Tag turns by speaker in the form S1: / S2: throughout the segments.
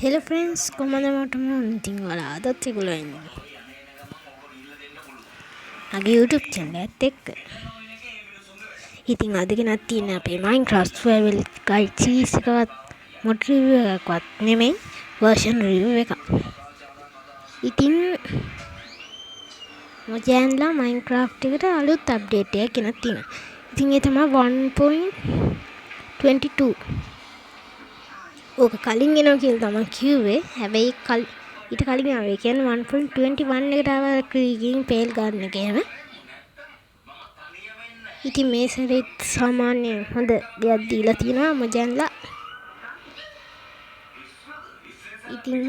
S1: Hello friends, කොහමද මටම ඉතින් ඔයාලා අදත් ඒගොල්ලෝ ඉන්නේ. මගේ YouTube channel එකත් එක්ක. ඉතින් අද ගෙනත් තියෙන අපේ Minecraft survival guide series එකවත් mod review එකක්වත් නෙමෙයි version review එකක්. ඉතින් මොජෑන්ලා Minecraft එකට අලුත් update එකක් ගෙනත් තියෙනවා. ඉතින් ඒ තමයි 1.22. ඕක කලින් එනවා කියලා තමයි කිව්වේ. හැබැයි ඊට කලින් ආවේ. ඒ කියන්නේ 1.21 එකට ආව ක්‍රීකින් පේල් ගන්න එක එහෙම. ඉතින් මේ සැරේත් සාමාන්‍ය හොඳ දෙයක් දීලා තියෙනවා මොජන්ලා. ඉතින්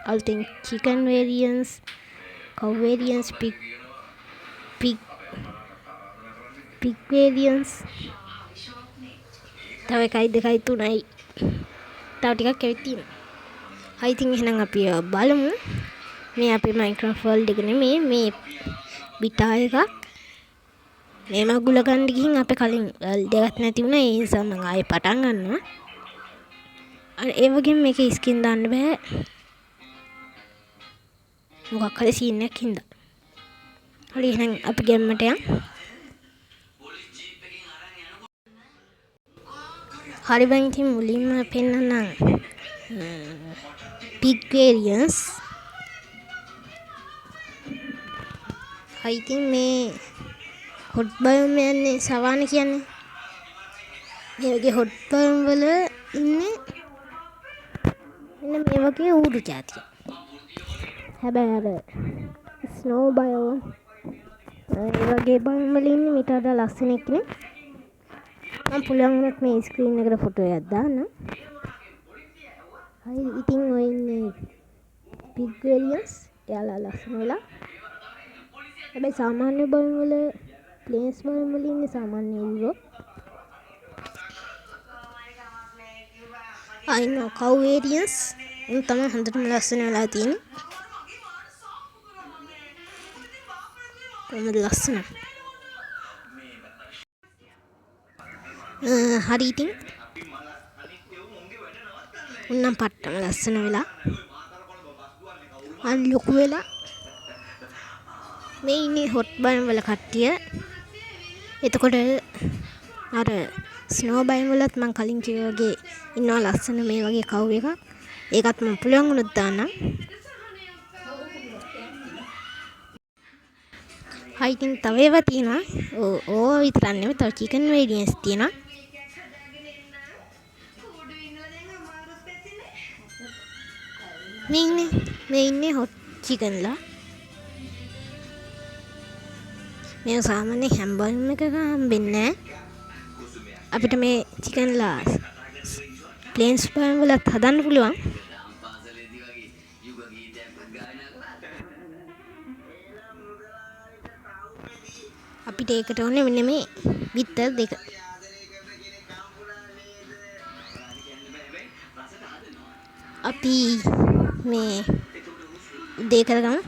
S1: අලුතෙන් chicken variants, cow variants, pig variants. තව එකයි දෙකයි තුනයි තව ටිකක් ඇවිත් තියෙනවා. I think එහෙනම් අපි බලමු. මේ අපේ Minecraft world එක නෙමෙයි මේ බිටා එකක්. මේ මගුල ගන්න ගිහින් අපේ කලින් world එකක් නැති වුණා. ඒ නිසා මම ආයෙ පටන් ගන්නවා. ඒ වගේම මේකේ ස්කින් දාන්න බෑ. මොකක් හරි සීන් එකක් හින්දා. හරි එහෙනම් අපි ගෙම්මට යමු. හරි බං ඉතින් මුලින්ම පෙන්නන්නම් pig variants. I think මේ hot biome යන්නේ සවාන කියන්නේ. මේ වගේ hot biome වල ඉන්නේ මෙන්න මේ වගේ ඌරු జాතිය. හැබැයි අර snow biome ඒ වගේ biome වල ඉන්නේ මීට වඩා ලස්සන කෙනෙක්. මම පුළුවන් වුණොත් මේ ස්ක්‍රීන් එකට ෆොටෝ එකක් දාන්න. හරි ඉතින් ඔය ඉන්නේ pig variants. එයාලා ලස්සන වෙලා. හැබැයි සාමාන්‍ය biome වල plains biome වල ඉන්නේ සාමාන්‍ය ඌරෝ. I know cow variants. උන් තමයි හොඳටම ලස්සන වෙලා තියෙන්නේ. කොහොමද ලස්සන? හරි ඉතින් උන්නම් පට්ටම ලස්සන වෙලා අන් ලොකු වෙලා මේ ඉන්නේ hot biome වල කට්ටිය. එතකොට අර snow biome වලත් මම කලින් කිව්වා වගේ ඉන්නවා ලස්සන මේ වගේ කව් එකක්. ඒකත් මම පුළුවන් වුණොත් දාන්නම්. හයි ඉතින් තව ඒවා තියෙනවා. ඕවා විතරක් නෙමෙයි තව chicken variants තියෙනවා. මේ ඉන්නේ hot chicken ලා. මේ සාමාන්‍ය හැම් biome එකක හම්බෙන්නේ නැහැ. අපිට මේ chicken ලා plains biome වලත් හදන්න පුළුවන්. අපිට ඒකට ඕනේ මෙන්න මේ බිත්තර දෙක. අපි මේ උදේ කරගමු.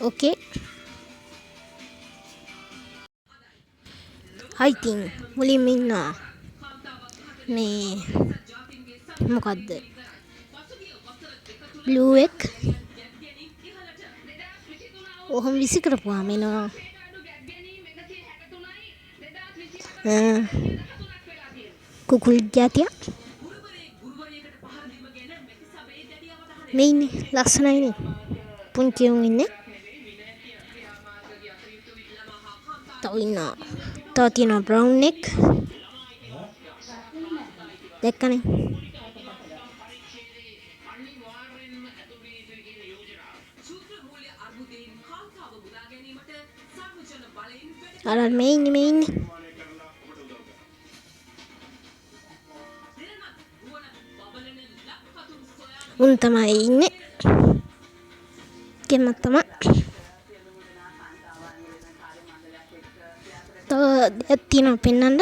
S1: ඕකේ. I think මුලින්ම ඉන්නවා මේ මොකද්ද? blue egg. ඔහොම විසි කරපුවාම එනවා කුකුල් జాතිය. මේ ඉන්නේ ලස්සනයිනේ පුංචි උන් ඉන්නේ. තව තියෙනවා brown egg. දැක්කනේ. අර මේ ඉන්නේ උන් තමයි ඉන්නේ. කෙමත් තමයි. තව දෙයක් තියෙනවා පෙන්නන්න.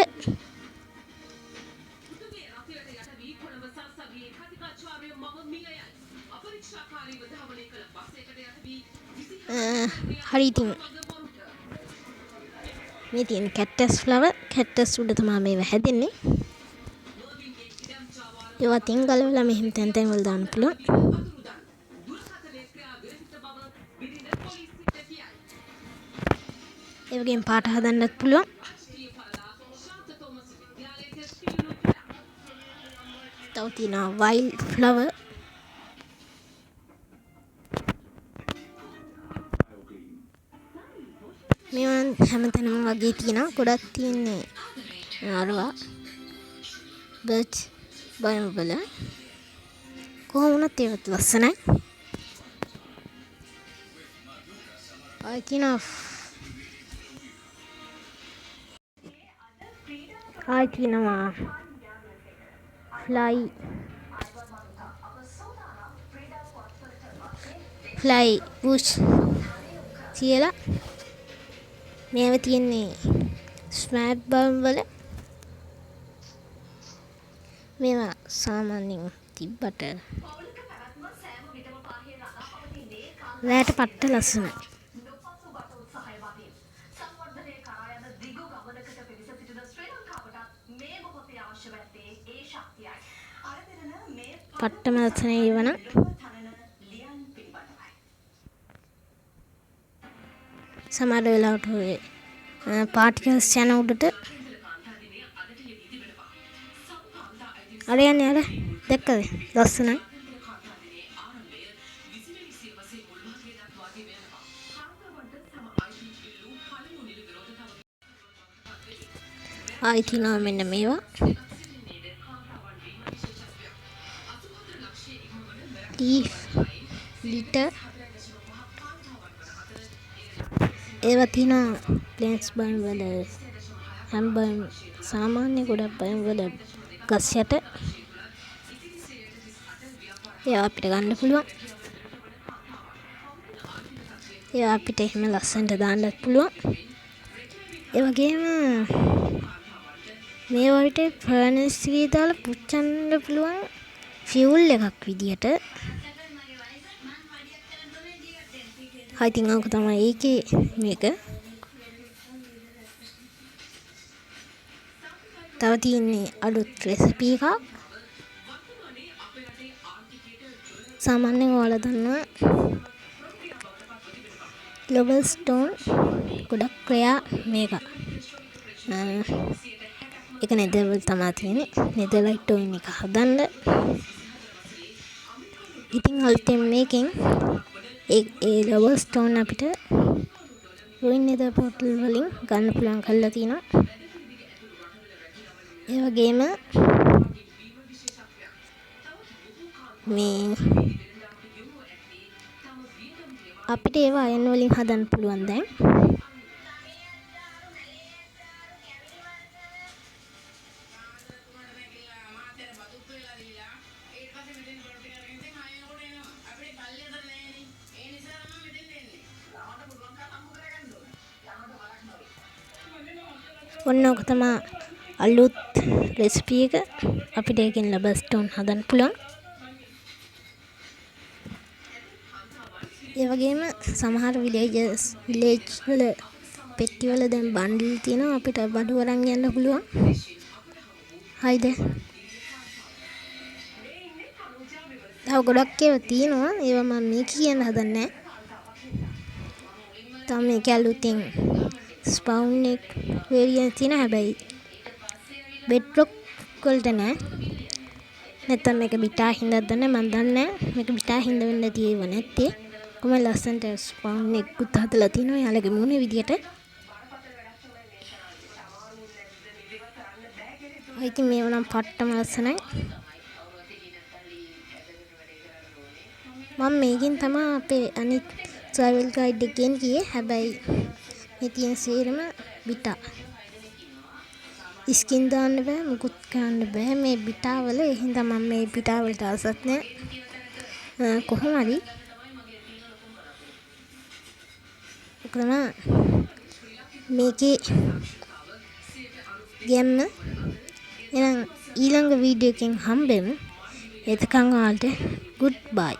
S1: හරි ඉතින් මේ තියෙන කැක්ටස් ෆ්ලවර් කැක්ටස් උඩ තමයි මේව හැදෙන්නේ. ඒවා තින් ගලවලා මෙහෙම තැන් තැන් වල දාන්න පුළුවන්. ඒ වගේම පාට හදන්නත් පුළුවන්. තව තියෙනවා වයිල්ඩ් ෆ්ලවර්. මේවා හැමතැනම වගේ තියෙනවා. ගොඩක් තියෙන්නේ අරවා බර්ච් බයම් වල. කොහොම වුණත් ඒවත් ලස්සනයි. ආයි තියෙනවා ෆ්ලයි බුෂ් කියලා. මේව තියෙන්නේ ස්මෑට් බම් වල. මේවා සාමාන්‍යයෙන් තිබ්බට රැට පට්ට ලස්සනයි. පට්ටම ලස්සනයි ඒවනම්. සමහර වෙලාවට ඔය පාටිකල්ස් යන උඩට අර යන්නේ අර දැක්කද ලස්සනයි. ආයි තියෙනවා මෙන්න මේවා ලීෆ් ලිටර්. ඒවා තියෙනවා ප්ලේන්ස් බයම් වල හැම් බයම් සාමාන්‍ය ගොඩක් බයම් වල ගස් යට. ඒවා අපිට ගන්න පුළුවන්. ඒවා අපිට එහෙම ලස්සනට දාන්නත් පුළුවන්. ඒ වගේම මේ වලට ෆර්නස් එකේ දාලා පුච්චන්න පුළුවන් ෆියුල් එකක් විදියට. I think aku තමයි ඒකේ මේක. තව තියෙන්නේ අලුත් රෙසිපි එකක්. සාමාන්‍යයෙන් ඔයාලා දන්නවා global stone ගොඩක් ක්‍රියා මේක. ඒක නෙදර් වල තමයි තියෙන්නේ. නෙදර්ලයිට් ඔයින් එක හදන්න. ඉතින් අලුතෙන් මේකෙන් ඒ global stone අපිට ruin nether portal වලින් ගන්න පුළුවන් කරලා තියෙනවා. ඒ වගේම මේ අපිට ඒවා අයන් වලින් හදන්න පුළුවන් දැන්. ඔන්න ඔක තමයි අලුත් රෙසිපි එක. අපිට ඒකෙන් ලබර් ස්ටෝන් හදන්න පුළුවන්. ඒ වගේම සමහර විලේජ් වල පෙට්ටි වල දැන් බන්ඩල් තියෙනවා. අපිට බඩු වරන් යන්න පුළුවන්. හයිද? තව ගොඩක් ඒවා තියෙනවා. ඒවා මම මේ කියන්න හදන්නේ නැහැ. තව මේක අලුතින් ස්පවුන් එක වේරියන්ට් තියෙන හැබැයි බෙඩ්රොක් වලට නෑ. නැත්නම් මේක බිටා හින්දාද දන්නේ මම දන්නේ නෑ. මේක බිටා හින්දා වෙන්න තියෙව නැත්තේ. කොහොම ලස්සනට ස්පවුන් එකකුත් හදලා තිනවා යාළුවගේ මූණේ විදියට. ඉතින් මේව නම් පට්ටම ලස්සනයි. මම මේකෙන් තමයි අපේ අනිත් සර්වල් ගයිඩ් එකෙන් ගියේ. හැබැයි මේ තියෙන සේරම බිටා. ස්කින් දාන්න බෑ, මුකුත් කරන්න බෑ මේ බිටා වල. ඒ හින්දා මම මේ බිටා වලට ආසත් නෑ. කොහොම හරි ඔකම මේකේ ගැම්ම. එහෙනම් ඊළඟ වීඩියෝ එකෙන් හම්බෙමු. එතකන් ඔයාලට good bye.